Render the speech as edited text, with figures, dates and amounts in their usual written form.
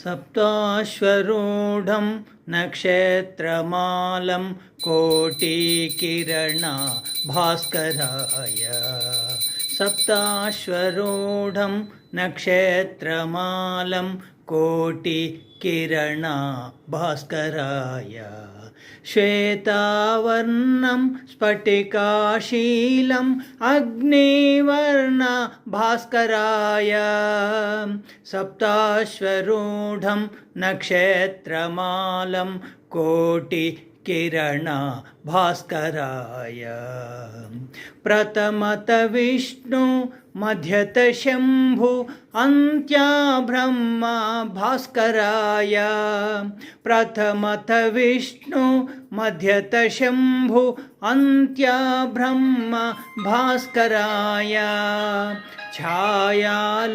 सप्ताश्वरूढं नक्षत्रमालं कोटिकिरणा भास्कराय। सप्ताश्वरूढं नक्षत्रमालं कोटिकिरणा भास्कराय। श्वेतावर्णं स्फटिकाशीलम् Agnivarna भास्कराय। सप्ताश्वरूढं नक्षत्रमालं कोटिकिरणा भास्कराय। प्रथमत Vishnu मध्यत Shambhu अन्त्या Brahma भास्कराय। प्रथमत Vishnu मध्यत Shambhu अन्त्या Brahma भास्कराय। छायालु